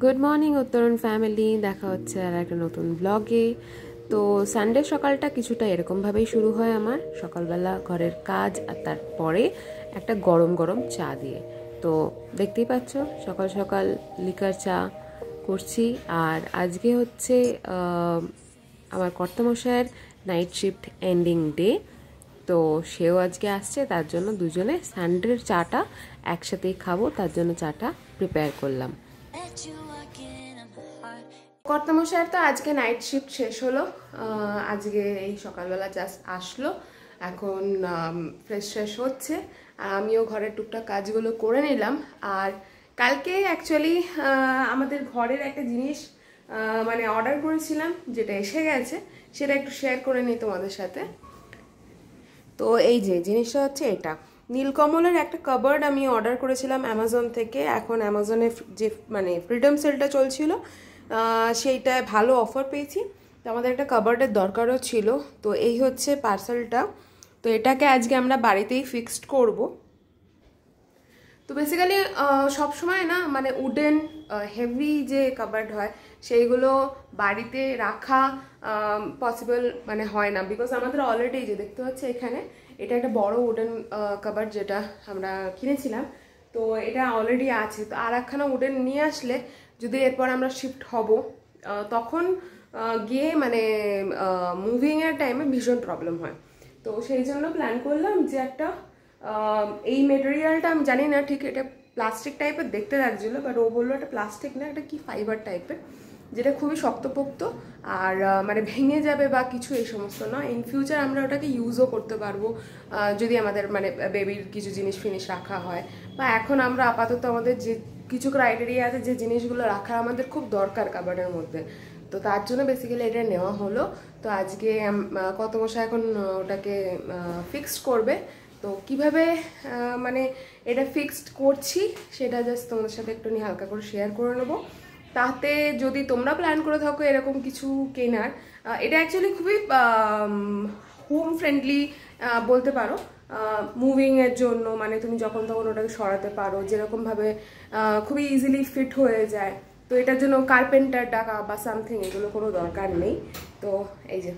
Good morning উত্তরণ family, দেখা হচ্ছে আর একটা নতুন ব্লগে। তো সানডে সকালটা কিছুটা এরকমভাবেই শুরু হয় আমার। সকালবেলা ঘরের কাজ আর তারপরে একটা গরম গরম চা দিয়ে। তো দেখতেই পাচ্ছ সকাল সকাল লিকার চা করছি। আর আজকে হচ্ছে আমার কর্তামশায়ের নাইট শিফট এন্ডিং ডে, তো সেও আজকে আসছে। তার জন্য দুজনে সানডের চাটা একসাথেই খাবো, তার জন্য চাটা প্রিপেয়ার করলাম। কর্তামশায়ের তো আজকে নাইট শিফট শেষ হলো, আজকে এই সকালবেলা জাস্ট আসলো। এখন ফ্রেশ হচ্ছে আর আমিও ঘরের টুকটাক কাজগুলো করে নিলাম। আর কালকে অ্যাকচুয়ালি আমাদের ঘরের একটা জিনিস মানে অর্ডার করেছিলাম, যেটা এসে গেছে, সেটা একটু শেয়ার করে নিই তোমাদের সাথে। তো এই যে জিনিসটা হচ্ছে এটা, নীলকমলের একটা কাবার্ড আমি অর্ডার করেছিলাম অ্যামাজন থেকে। এখন অ্যামাজনে যে মানে ফ্রিডম সেলটা চলছিল, সেইটায় ভালো অফার পেয়েছি। তো আমাদের একটা কাবার্ডের দরকারও ছিল। তো এই হচ্ছে পার্সেলটা। তো এটাকে আজকে আমরা বাড়িতেই ফিক্সড করব। তো বেসিক্যালি সবসময় না মানে উডেন হেভি যে কাবার্ড হয় সেইগুলো বাড়িতে রাখা পসিবল মানে হয় না, বিকজ আমাদের অলরেডি যে দেখতে পাচ্ছি এখানে, এটা একটা বড় উডেন কাবার্ড যেটা আমরা কিনেছিলাম। তো এটা অলরেডি আছে। তো আর একখানা উডেন নিয়ে আসলে যদি এরপর আমরা শিফট হব, তখন গিয়ে মানে মুভিংয়ের টাইমে ভীষণ প্রবলেম হয়। তো সেই জন্য প্ল্যান করলাম যে একটা এই মেটেরিয়ালটা আমি জানি না ঠিক, এটা প্লাস্টিক টাইপের দেখতে লাগছিল, বাট ও বললো এটা প্লাস্টিক না, এটা কি ফাইবার টাইপের, যেটা খুবই শক্তপোক্ত আর মানে ভেঙে যাবে বা কিছু এই সমস্ত না। ইন ফিউচার আমরা ওটাকে ইউজও করতে পারবো যদি আমাদের মানে বেবির কিছু জিনিস ফিনিশ রাখা হয়, বা এখন আমরা আপাতত আমাদের যে কিছু ক্রাইটেরিয়া আছে যে জিনিসগুলো রাখা আমাদের খুব দরকার কাবার্ডের মধ্যে, তো তার জন্য বেসিক্যালি এটা নেওয়া হলো। তো আজকে কত মশা এখন ওটাকে ফিক্সড করবে। তো কিভাবে মানে এটা ফিক্সড করছি সেটা জাস্ট তোমাদের সাথে একটু নিয়ে হালকা করে শেয়ার করে নেবো। তাতে যদি তোমরা প্ল্যান করে থাকো এরকম কিছু কেনার, এটা অ্যাকচুয়ালি খুবই হোম ফ্রেন্ডলি বলতে পারো, মুভিংয়ের জন্য। মানে তুমি যখন তখন ওটাকে সরাতে পারো যেরকমভাবে, খুবই ইজিলি ফিট হয়ে যায়। তো এটার জন্য কার্পেন্টার ডাকা বা সামথিং এগুলো কোনো দরকার নেই। তো এই যে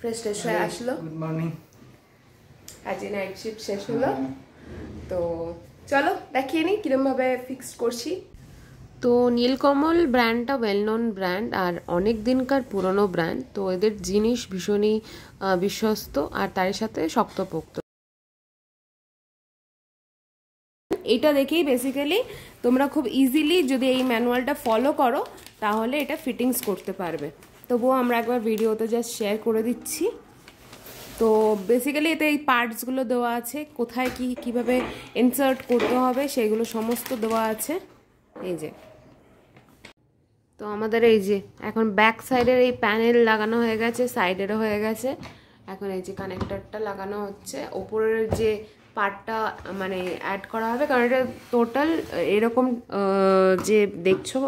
ফ্রেশ হয়ে আসলো, গুড মর্নিং। আজ নাইট শিফট শেষ হলো। তো চলো দেখিয়ে নিই কিরমভাবে ফিক্সড করছি। তো নীলকমল ব্র্যান্ডটা ওয়েল নোন ব্র্যান্ড আর অনেক দিনকার পুরনো ব্র্যান্ড। তো এদের জিনিস ভীষণই বিশ্বস্ত আর তার সাথে শক্তপোক্ত। এটা দেখেই বেসিক্যালি তোমরা খুব ইজিলি যদি এই ম্যানুয়ালটা ফলো করো তাহলে এটা ফিটিংস করতে পারবে। তবুও আমরা একবার ভিডিওতে জাস্ট শেয়ার করে দিচ্ছি। তো বেসিক্যালি এতে এই পার্টসগুলো দেওয়া আছে, কোথায় কি কিভাবে ইনসার্ট করতে হবে সেগুলো সমস্ত দেওয়া আছে। এই যে, তো আমাদের এই যে এখন ব্যাক সাইডের এই প্যানেল লাগানো হয়ে গেছে, সাইডেরও হয়ে গেছে। এখন এই যে কানেক্টরটা লাগানো হচ্ছে, ওপরের যে পার্টটা মানে অ্যাড করা হবে, কারণ এটা টোটাল এরকম যে দেখছো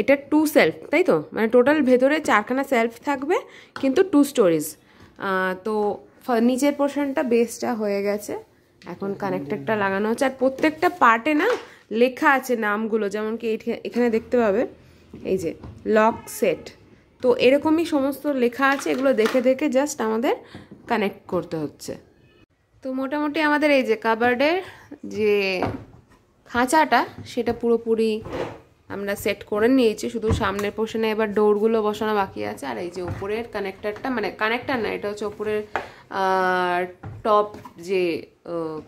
এটা 2 সেলফ, তাই তো? মানে টোটাল ভেতরে 4খানা সেলফ থাকবে, কিন্তু 2 স্টোরিজ। তো নিচের পোর্শনটা বেসটা হয়ে গেছে, এখন কানেক্টরটা লাগানো হচ্ছে। আর প্রত্যেকটা পার্টে না লেখা আছে নামগুলো, যেমন কি এখানে দেখতে পাবে এই যে লক সেট। তো এরকমই সমস্ত লেখা আছে, এগুলো দেখে দেখে জাস্ট আমাদের কানেক্ট করতে হচ্ছে। তো মোটামুটি আমাদের এই যে কাবার্ডের যে খাঁচাটা সেটা পুরোপুরি আমরা সেট করে নিয়েছি, শুধু সামনের পোর্শনে এবার ডোরগুলো বসানো বাকি আছে। আর এই যে উপরের কানেক্টারটা, মানে কানেক্টার না, এটা হচ্ছে উপরের টপ যে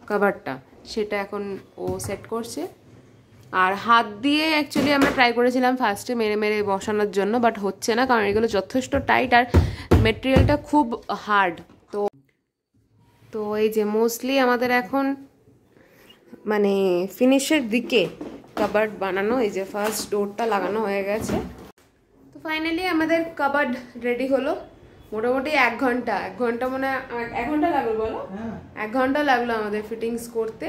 কাভারটা, সেটা এখন ও সেট করছে। আর হাত দিয়ে অ্যাকচুয়ালি আমরা ট্রাই করেছিলাম ফার্স্টে মেরে মেরে বসানোর জন্য, বাট হচ্ছে না, কারণ এগুলো যথেষ্ট টাইট আর মেটেরিয়ালটা খুব হার্ড। তো এই যে মোস্টলি আমাদের এখন মানে ফিনিশের দিকে কাবার্ড বানানো। এই যে ফার্স্ট ডোরটা লাগানো হয়ে গেছে। তো ফাইনালি আমাদের কাবার্ড রেডি হলো। মোটামুটি 1 ঘন্টা মনে হয় 1 ঘন্টা লাগলো, বলো? 1 ঘন্টা লাগলো আমাদের ফিটিংস করতে।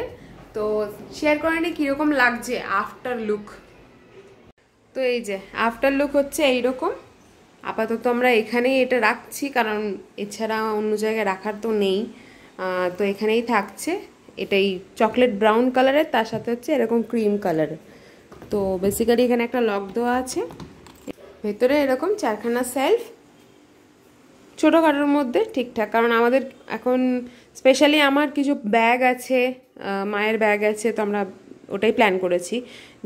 তো শেয়ার করে নি কীরকম লাগছে আফটার লুক। তো এই যে আফটার লুক হচ্ছে এইরকম। আপাতত আমরা এখানেই এটা রাখছি, কারণ এছাড়া অন্য জায়গায় রাখার তো নেই। তো এখানেই থাকছে। এটাই চকলেট ব্রাউন কালারের, তার সাথে হচ্ছে এরকম ক্রিম কালারের। তো বেসিক্যালি এখানে একটা লক দেওয়া আছে, ভেতরে এরকম 4খানা সেলফ, ছোটোখাটোর মধ্যে ঠিকঠাক। কারণ আমাদের এখন স্পেশালি আমার কিছু ব্যাগ আছে, মায়ের ব্যাগ আছে, তো আমরা ওটাই প্ল্যান করেছি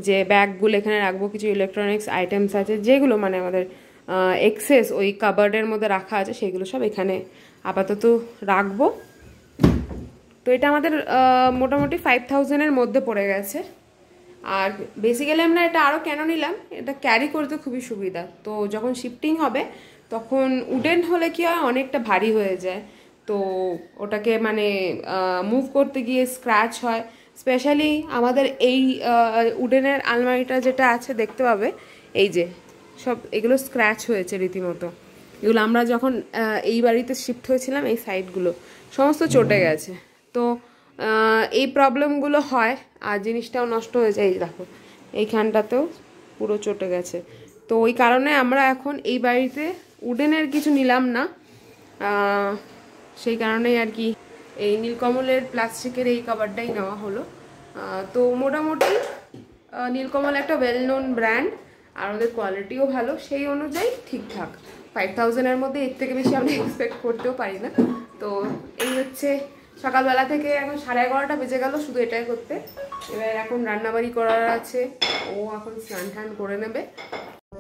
যে ব্যাগগুলো এখানে রাখবো। কিছু ইলেকট্রনিক্স আইটেমস আছে যেগুলো মানে আমাদের এক্সেস ওই কাবার্ডের মধ্যে রাখা আছে, সেগুলো সব এখানে আপাতত রাখবো। তো এটা আমাদের মোটামুটি 5000-এর মধ্যে পড়ে গেছে। আর বেসিক্যালি আমরা এটা আরও কেন নিলাম, এটা ক্যারি করতে খুবই সুবিধা। তো যখন শিফটিং হবে তখন উডেন হলে কি হয়, অনেকটা ভারী হয়ে যায়, তো ওটাকে মানে মুভ করতে গিয়ে স্ক্র্যাচ হয়। স্পেশালি আমাদের এই উডেনের আলমারিটা যেটা আছে দেখতে পাবে, এই যে সব এগুলো স্ক্র্যাচ হয়েছে রীতিমতো। এগুলো আমরা যখন এই বাড়িতে শিফট হয়েছিলাম, এই সাইডগুলো সমস্ত চটে গেছে। তো এই প্রবলেমগুলো হয়, আর জিনিসটাও নষ্ট হয়ে যায়। এই দেখো এইখানটাতেও পুরো চটে গেছে। তো ওই কারণে আমরা এখন এই বাড়িতে উডেনের কিছু নিলাম না, সেই কারণেই আর কি এই নীলকমলের প্লাস্টিকের এই কাভারটাই নেওয়া হলো। তো মোটামুটি নীলকমল একটা ওয়েল নোন ব্র্যান্ড, আর ওদের কোয়ালিটিও ভালো, সেই অনুযায়ী ঠিকঠাক। 5000-এর মধ্যে এর থেকে বেশি আমরা এক্সপেক্ট করতেও পারি না। তো এই হচ্ছে সকালবেলা থেকে এখন 11:30 বেজে গেল শুধু এটাই করতে। এবার এখন রান্নাবাড়ি করার আছে, ও এখন স্নান টান করে নেবে।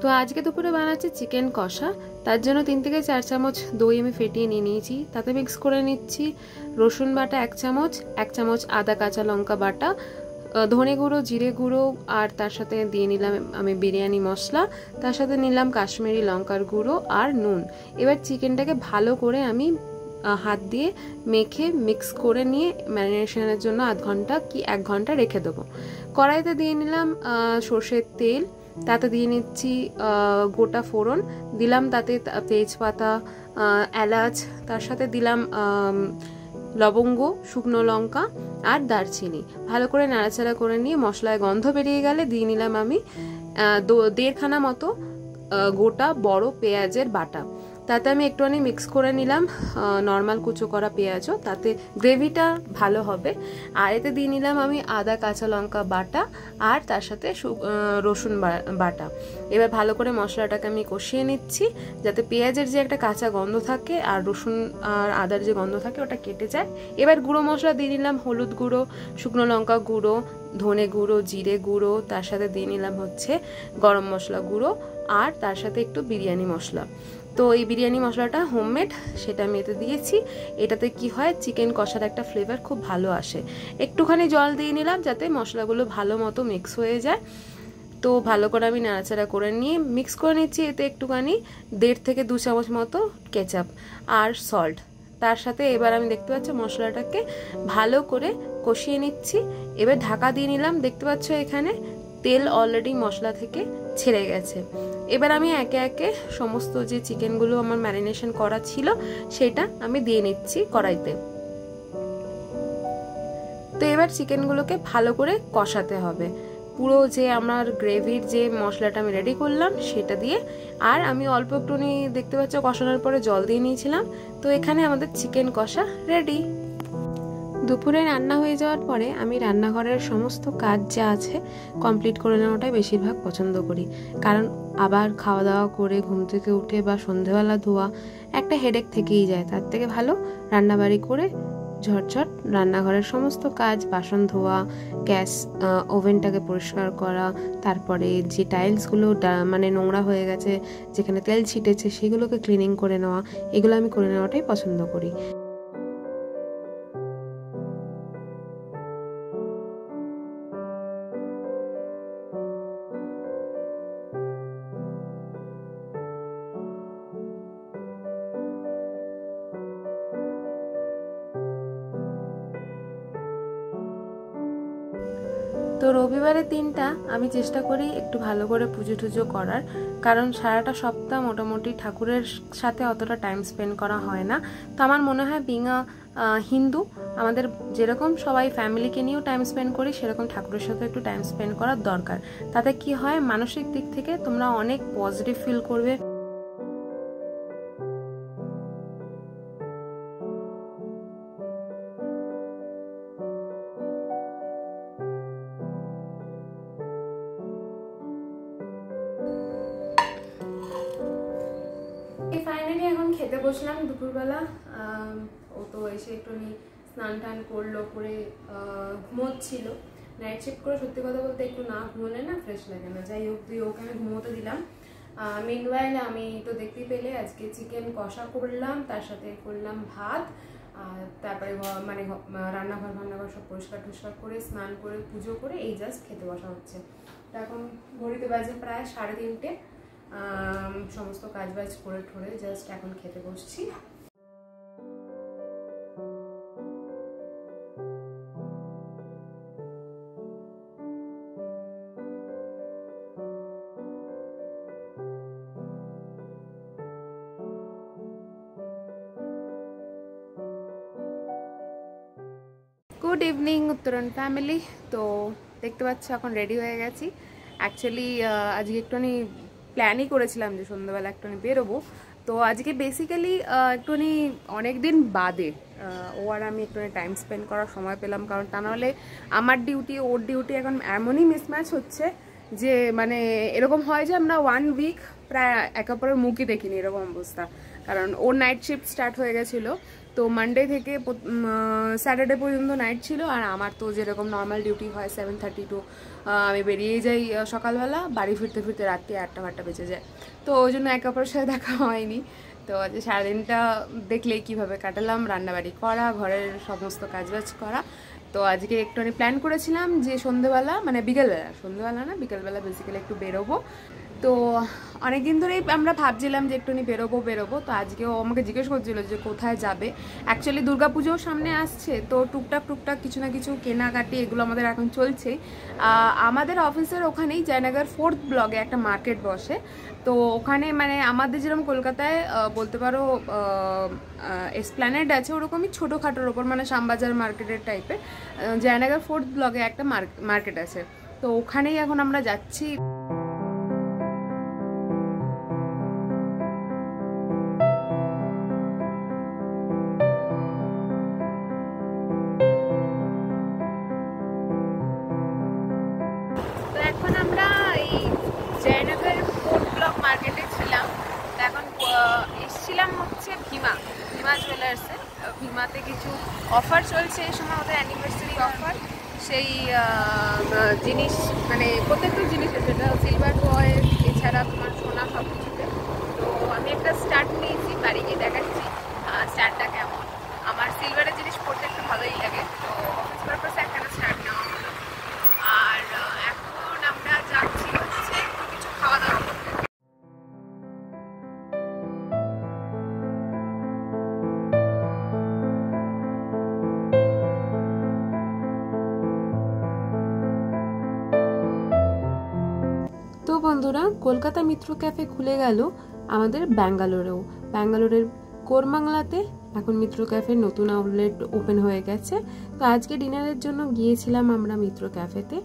তো আজকে দুপুরে বানাচ্ছি চিকেন কষা। তার জন্য 3 থেকে 4 চামচ দই আমি ফেটিয়ে নিয়ে নিয়েছি। তাতে মিক্স করে নিচ্ছি রসুন বাটা 1 চামচ, 1 চামচ আদা কাঁচা লঙ্কা বাটা, ধনে গুঁড়ো, জিরে গুঁড়ো, আর তার সাথে দিয়ে নিলাম আমি বিরিয়ানি মশলা, তার সাথে নিলাম কাশ্মীরি লঙ্কার গুঁড়ো আর নুন। এবার চিকেনটাকে ভালো করে আমি হাত দিয়ে মেখে মিক্স করে নিয়ে ম্যারিনেশনের জন্য আধ ঘন্টা কি 1 ঘন্টা রেখে দেবো। কড়াইতে দিয়ে নিলাম সর্ষের তেল, তাতে দিয়ে নিচ্ছি গোটা ফোড়ন, দিলাম তাতে তেজপাতা, এলাচ, তার সাথে দিলাম লবঙ্গ, শুকনো লঙ্কা আর দারচিনি। ভালো করে নাড়াচাড়া করে নিয়ে মশলায় গন্ধ বেরিয়ে গেলে দিয়ে নিলাম আমি 1.5 খানা মতো গোটা বড় পেঁয়াজের বাটা। তাতে আমি একটুখানি মিক্স করে নিলাম নর্মাল কুচো করা পেঁয়াজও, তাতে গ্রেভিটা ভালো হবে। আর এতে দিয়ে নিলাম আমি আদা কাঁচা লঙ্কা বাটা আর তার সাথে রসুন বাটা। এবার ভালো করে মশলাটাকে আমি কষিয়ে নিচ্ছি, যাতে পেঁয়াজের যে একটা কাঁচা গন্ধ থাকে আর রসুন আর আদার যে গন্ধ থাকে ওটা কেটে যায়। এবার গুঁড়ো মশলা দিয়ে নিলাম হলুদ গুঁড়ো, শুকনো লঙ্কা গুঁড়ো, ধনে গুঁড়ো, জিরে গুঁড়ো, তার সাথে দিয়ে নিলাম হচ্ছে গরম মশলা গুঁড়ো, আর তার সাথে একটু বিরিয়ানি মশলা। তো এই বিরিয়ানি মশলাটা হোমমেড, সেটা আমি এতে দিয়েছি। এটাতে কি হয়, চিকেন কষার একটা ফ্লেভার খুব ভালো আসে। একটুখানি জল দিয়ে নিলাম যাতে মশলাগুলো ভালো মতো মিক্স হয়ে যায়। তো ভালো করে আমি নাড়াচাড়া করে নিয়ে মিক্স করে নিচ্ছি। এতে একটুখানি 1.5 থেকে 2 চামচ মতো কেচাপ আর সল্ট, তার সাথে এবার আমি দেখতে পাচ্ছি মশলাটাকে ভালো করে কষিয়ে নিচ্ছি। এবার ঢাকা দিয়ে নিলাম। দেখতে পাচ্ছ এখানে তেল অলরেডি মশলা থেকে ছেড়ে গেছে। এবার আমি একে একে সমস্ত যে চিকেনগুলো আমার ম্যারিনেশন করা ছিল সেটা আমি দিয়ে নিচ্ছি কড়াইতে। তো এবার চিকেনগুলোকে ভালো করে কষাতে হবে, পুরো যে আমার গ্রেভির যে মশলাটা আমি রেডি করলাম সেটা দিয়ে। আর আমি অল্প একটুখানি দেখতে পাচ্ছ কষানোর পরে জল দিয়ে নিয়েছিলাম। তো এখানে আমাদের চিকেন কষা রেডি। দুপুরে রান্না হয়ে যাওয়ার পরে আমি রান্নাঘরের সমস্ত কাজ যা আছে কমপ্লিট করে নেওয়াটাই বেশিরভাগ পছন্দ করি, কারণ আবার খাওয়া দাওয়া করে ঘুম থেকে উঠে বা সন্ধেবেলা ধোয়া একটা হেডেক থেকেই যায়। তার থেকে ভালো রান্নাবাড়ি করে ঝটঝট রান্নাঘরের সমস্ত কাজ, বাসন ধোয়া, গ্যাস ওভেনটাকে পরিষ্কার করা, তারপরে যে টাইলসগুলো মানে নোংরা হয়ে গেছে, যেখানে তেল ছিটেছে সেগুলোকে ক্লিনিং করে নেওয়া, এগুলো আমি করে নেওয়াটাই পছন্দ করি। তো রবিবারের দিনটা আমি চেষ্টা করি একটু ভালো করে পুজো টুজো করার, কারণ সারাটা সপ্তাহ মোটামুটি ঠাকুরের সাথে অতটা টাইম স্পেন্ড করা হয় না। তো আমার মনে হয় বিং আ হিন্দু, আমাদের যেরকম সবাই ফ্যামিলিকে নিয়েও টাইম স্পেন্ড করি, সেরকম ঠাকুরের সাথে একটু টাইম স্পেন্ড করার দরকার। তাতে কি হয়, মানসিক দিক থেকে তোমরা অনেক পজিটিভ ফিল করবে। খেতে বসলাম দুপুরবেলা। ও তো এসে একটু স্নান টান করলো, করে ঘুমোচ্ছিল। নাইট শিফট করে সত্যি কথা বলতে একটু না ঘুমোলে না ফ্রেশ লাগে না। যাই হোক, দিয়ে ওকে আমি ঘুমোতে দিলাম। মিনওয়াইল আমি তো দেখতেই পেলে আজকে চিকেন কষা করলাম, তার সাথে করলাম ভাত। তারপরে মানে রান্নাঘর সব পরিষ্কার টরিষ্কার করে স্নান করে পুজো করে এই জাস্ট খেতে বসা হচ্ছে। তো এখন ঘড়িতে বাজে প্রায় 3:30। সমস্ত কাজবাজ করে ঠোরে জাস্ট এখন খেতে বসছি। গুড ইভিনিং উত্তরণ ফ্যামিলি। তো দেখতে পাচ্ছ এখন রেডি হয়ে গেছি। অ্যাকচুয়ালি আজকে একটুখানি প্ল্যানই করেছিলাম যে সন্ধ্যাবেলা একটুখানি বেরোবো। তো আজকে বেসিক্যালি একটুখানি অনেকদিন বাদে ও আর আমি একটুখানি টাইম স্পেন্ড করার সময় পেলাম, কারণ তা নাহলে আমার ডিউটি ওর ডিউটি এখন এমনই মিসম্যাচ হচ্ছে যে মানে এরকম হয় যে আমরা 1 উইক প্রায় একে অপরের মুখই দেখিনি, এরকম অবস্থা। কারণ ওর নাইট শিফট স্টার্ট হয়ে গেছিলো, তো মানডে থেকে স্যাটারডে পর্যন্ত নাইট ছিল। আর আমার তো যেরকম নর্মাল ডিউটি হয় 7:30 টু আমি বেরিয়ে যাই সকালবেলা, বাড়ি ফিরতে ফিরতে রাত্রি 8টা বেজে যায়। তো ওই জন্য একে অপরের সাথে দেখা হয়নি। তো আজ সারাদিনটা দেখলেই কীভাবে কাটালাম, রান্নাবাড়ি করা, ঘরের সমস্ত কাজবাজ করা। তো আজকে একটুখানি প্ল্যান করেছিলাম যে সন্ধ্যেবেলা মানে সন্ধ্যেবেলা না বিকেলবেলা বেসিক্যালি একটু বেরোবো। তো অনেকদিন ধরেই আমরা ভাবছিলাম যে একটুখানি বেরোবো। তো আজকেও আমাকে জিজ্ঞেস করছিল যে কোথায় যাবে। অ্যাকচুয়ালি দুর্গাপুজোও সামনে আসছে, তো টুকটাক কিছু না কিছু কেনাকাটি এগুলো আমাদের এখন চলছেই। আমাদের অফিসের ওখানেই জয়নগর 4th ব্লকে একটা মার্কেট বসে। তো ওখানে মানে আমাদের যেরকম কলকাতায় বলতে পারো এসপ্ল্যানেড আছে, ওরকমই ছোটোখাটোর ওপর মানে শ্যামবাজার মার্কেটের টাইপের জয়নগর 4th ব্লকে একটা মার্কেট আছে। তো ওখানেই এখন আমরা যাচ্ছি। ভীমা জুয়েলার্সে, ভীমাতে কিছু অফার চলছে এই সময়, ওদের অ্যানিভার্সারি অফার। সেই জিনিস মানে প্রত্যেকটা জিনিস আছে, এটা সিলভার কয়েল এছাড়া তোমার সোনা সব কিছুতে। তো আমি একটা স্টার্ট নিয়েছি, বাড়ি গিয়ে দেখাচ্ছি স্টার্টটা কেমন। আমার সিলভারের জিনিস পড়তে একটু ভালোই লাগে, তো অফিস পারপাসে একটা স্টার্ট নেওয়া হলো। আর এখন আমরা যাচ্ছি হচ্ছে একটু কিছু খাওয়া দাওয়া করতে। তো বন্ধুরা, কলকাতা মিত্র ক্যাফে খুলে গেল আমাদের ব্যাঙ্গালোরের কোরমাংলাতে এখন মিত্র ক্যাফের নতুন আউটলেট ওপেন হয়ে গেছে। তো আজকে ডিনারের জন্য গিয়েছিলাম আমরা মিত্র ক্যাফেতে।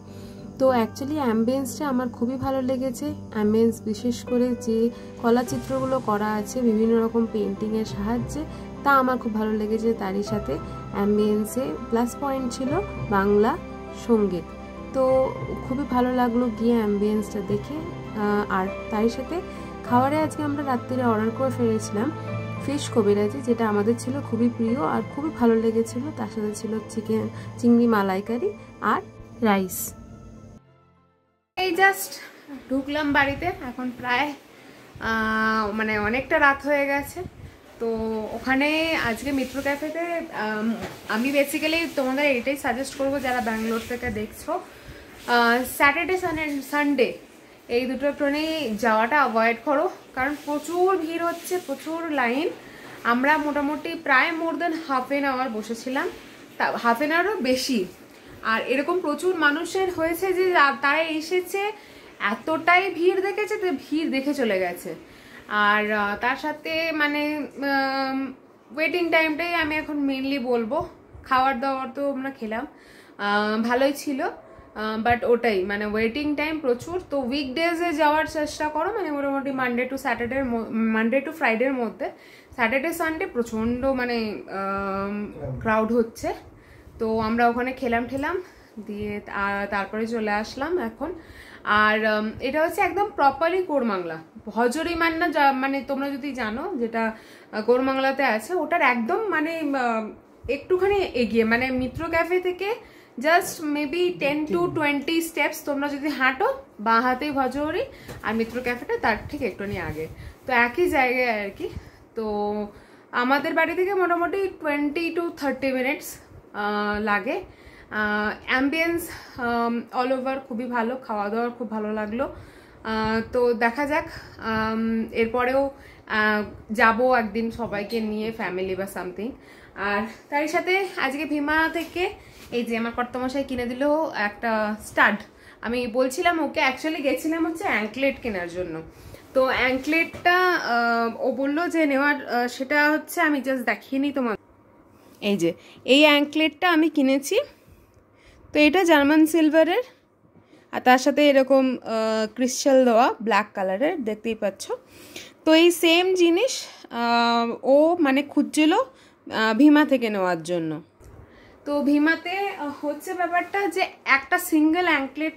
তো অ্যাকচুয়ালি অ্যাম্বিয়েন্সটা আমার খুবই ভালো লেগেছে। অ্যাম্বিয়েন্স বিশেষ করে যে কলাচিত্রগুলো করা আছে বিভিন্ন রকম পেন্টিংয়ের সাহায্যে, তা আমার খুব ভালো লেগেছে। তারই সাথে অ্যাম্বিয়েন্সে প্লাস পয়েন্ট ছিল বাংলা সঙ্গীত। তো খুবই ভালো লাগলো গিয়ে অ্যাম্বিয়েন্সটা দেখে। আর তারই সাথে খাবারে আজকে আমরা রাত্রিরে অর্ডার করে ফেলেছিলাম ফিশ কবিরাজি, যেটা আমাদের ছিল খুবই প্রিয় আর খুবই ভালো লেগেছিল। তার সাথে ছিল চিংড়ি মালাইকারি আর রাইস। এই জাস্ট ঢুকলাম বাড়িতে, এখন প্রায় মানে অনেকটা রাত হয়ে গেছে। তো ওখানে আজকে মিত্র ক্যাফেতে আমি বেসিক্যালি তোমাদের এটাই সাজেস্ট করবো যারা ব্যাঙ্গালোর থেকে দেখছো, স্যাটারডে সানডে এই দুটো ট্রেনেই যাওয়াটা অ্যাভয়েড করো, কারণ প্রচুর ভিড় হচ্ছে, প্রচুর লাইন। আমরা মোটামুটি প্রায় মোর দেন হাফ এন আওয়ার বসেছিলাম, তা হাফ এন আওয়ারও বেশি। আর এরকম প্রচুর মানুষের হয়েছে যে তারা এসেছে, এতটাই ভিড় দেখেছে তো ভিড় দেখে চলে গেছে। আর তার সাথে মানে ওয়েটিং টাইমটাই আমি এখন মেনলি বলবো। খাওয়ার দাওয়ার তো আমরা খেলাম, ভালোই ছিল, বাট ওটাই মানে ওয়েটিং টাইম প্রচুর। তো উইকডেজে যাওয়ার চেষ্টা করো, মানে মোটামুটি মানডে টু ফ্রাইডের মধ্যে। স্যাটারডে সানডে প্রচণ্ড মানে ক্রাউড হচ্ছে। তো আমরা ওখানে খেলাম দিয়ে তারপরে চলে আসলাম এখন। আর এটা হচ্ছে একদম প্রপারলি কোরমাংলা হজরি মান্না, মানে তোমরা যদি জানো যেটা কোরমাংলাতে আছে, ওটার একদম মানে একটুখানি এগিয়ে, মানে মিত্র ক্যাফে থেকে জাস্ট মেবি 10 to 20 স্টেপস তোমরা যদি হাঁটো, বাঁ হাতেই ভজহরি, আর মিত্র ক্যাফেটা তার ঠিক একটুখানি আগে, তো একই জায়গায় আর কি। তো আমাদের বাড়ি থেকে মোটামুটি 20 to 30 মিনিটস লাগে। অ্যাম্বিয়েন্স অল ওভার খুবই ভালো, খাওয়া দাওয়ার খুব ভালো লাগলো। তো দেখা যাক, এরপরেও যাব একদিন সবাইকে নিয়ে, ফ্যামিলি বা সামথিং। আর তারই সাথে আজকে ভীমা থেকে এই যে আমার কর্তামশাই কিনে দিল একটা স্টাড। আমি বলছিলাম ওকে, অ্যাকচুয়ালি গেছিলাম হচ্ছে অ্যাঙ্কলেট কেনার জন্য। তো অ্যাঙ্কলেটটা ও বললো যে নেওয়ার, সেটা হচ্ছে আমি জাস্ট দেখিয়ে নিই তোমার। এই যে এই অ্যাঙ্কলেটটা আমি কিনেছি, তো এটা জার্মান সিলভারের, আর তার সাথে এরকম ক্রিস্টাল দেওয়া ব্ল্যাক কালারের, দেখতেই পাচ্ছ। তো এই সেম জিনিস ও মানে খুঁজছিল ভীমা থেকে নেওয়ার জন্য। তো ভীমাতে হচ্ছে ব্যাপারটা যে একটা সিঙ্গেল অ্যাঙ্কলেট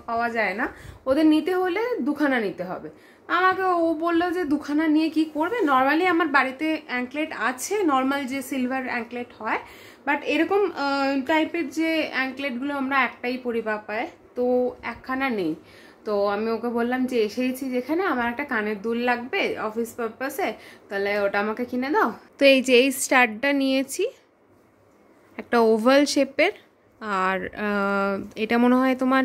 পাওয়া যায় না, ওদের নিতে হলে দুখানা নিতে হবে। আমাকে ও বললো যে দুখানা নিয়ে কি করবে, নর্মালি আমার বাড়িতে অ্যাঙ্কলেট আছে, নর্মাল যে সিলভার অ্যাঙ্কলেট হয়, বাট এরকম টাইপের যে অ্যাঙ্কলেটগুলো আমরা একটাই পরিবার পাই, তো একখানা নেই। তো আমি ওকে বললাম যে এসেছি যেখানে, আমার একটা কানের দুল লাগবে অফিস পারপাসে, তাহলে ওটা আমাকে কিনে দাও। তো এই যে এই স্টাডটা নিয়েছি, একটা ওভাল শেপের, আর এটা মনে হয় তোমার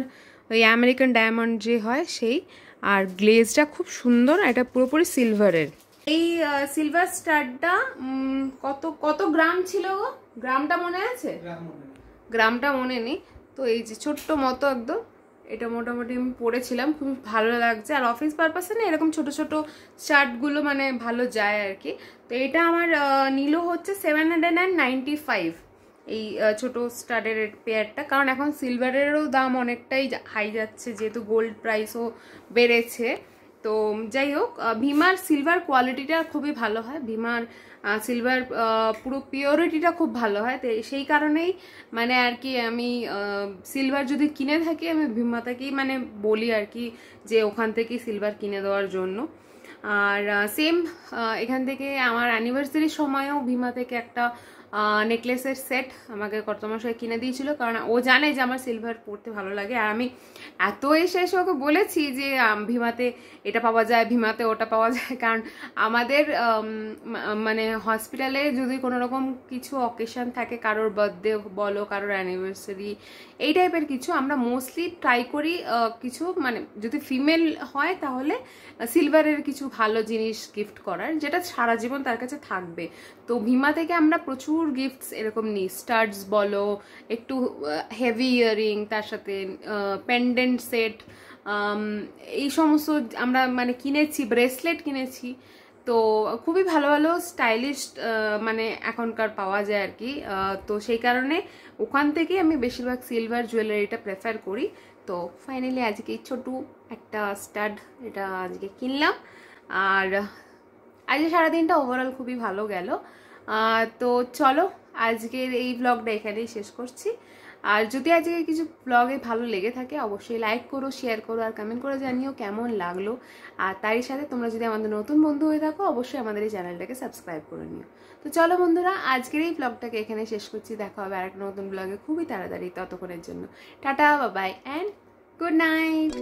ওই আমেরিকান ডায়মন্ড যে হয় সেই, আর গ্লেজটা খুব সুন্দর, এটা পুরোপুরি সিলভারের। এই সিলভার স্টাডটা কত কত গ্রাম ছিল গো, গ্রামটা মনে আছে? গ্রামটা মনে নেই। তো এই যে ছোট্ট মতো একদম, এটা মোটামুটি আমি পরেছিলাম, খুবই ভালো লাগছে। আর অফিস পারপাসে না এরকম ছোট ছোট শার্টগুলো মানে ভালো যায় আর কি। তো এটা আমার নিল হচ্ছে 795 এই ছোট স্টাডের পেয়ারটা, কারণ এখন সিলভারেরও দাম অনেকটাই হাই যাচ্ছে, যেহেতু গোল্ড প্রাইসও বেড়েছে। তো যাই হোক, ভীমার সিলভার কোয়ালিটিটা খুবই ভালো হয়, ভীমার সিলভার পুরো পিওরিটিটা খুব ভালো হয়। তো সেই কারণেই মানে আর কি আমি সিলভার যদি কিনে থাকি, আমি ভীমা থেকেই মানে বলি আর কি যে ওখান থেকেই সিলভার কিনে দেওয়ার জন্য। আর সেম এখান থেকে আমার অ্যানিভার্সারির সময়ও ভীমা থেকে একটা নেকলেসের সেট আমাকে কর্তামশাই কিনে দিয়েছিল, কারণ ও জানে যে আমার সিলভার পরতে ভালো লাগে। আর আমি এত এসে ওকে বলেছি যে ভীমাতে এটা পাওয়া যায়, ভীমাতে ওটা পাওয়া যায়, কারণ আমাদের মানে হসপিটালে যদি কোনো রকম কিছু অকেশন থাকে, কারোর বার্থডে বলো, কারোর অ্যানিভার্সারি, এই টাইপের কিছু, আমরা মোস্টলি ট্রাই করি কিছু, মানে যদি ফিমেল হয় তাহলে সিলভারের কিছু ভালো জিনিস গিফট করার, যেটা সারা জীবন তার কাছে থাকবে। তো ভীমা থেকে আমরা প্রচুর গিফটস এরকম নিই, স্টাডস বলো, একটু হেভি ইয়ারিং, তার সাথে পেন্ডেন্ট সেট, এই সমস্ত আমরা মানে কিনেছি, ব্রেসলেট কিনেছি। তো খুবই ভালো ভালো স্টাইলিশ মানে এখনকার পাওয়া যায় আর কি। তো সেই কারণে ওখান থেকে আমি বেশিরভাগ সিলভার জুয়েলারিটা প্রেফার করি। তো ফাইনালি আজকে এই ছোট একটা স্টাড এটা আজকে কিনলাম। আর আজকে সারাদিনটা ওভারঅল খুবই ভালো গেল। তো চলো আজকের এই ব্লগটা এখানেই শেষ করছি। আর যদি আজকে কিছু ব্লগে ভালো লেগে থাকে অবশ্যই লাইক করো, শেয়ার করো, আর কমেন্ট করে জানিও কেমন লাগলো। আর তারই সাথে তোমরা যদি আমাদের নতুন বন্ধু হয়ে থাকো অবশ্যই আমাদের এই চ্যানেলটাকে সাবস্ক্রাইব করে নিও। তো চলো বন্ধুরা, আজকের এই ব্লগটাকে এখানে শেষ করছি। দেখা হবে আরেকটা নতুন ব্লগে খুবই তাড়াতাড়ি। ততক্ষণের জন্য tata, bye bye and good night.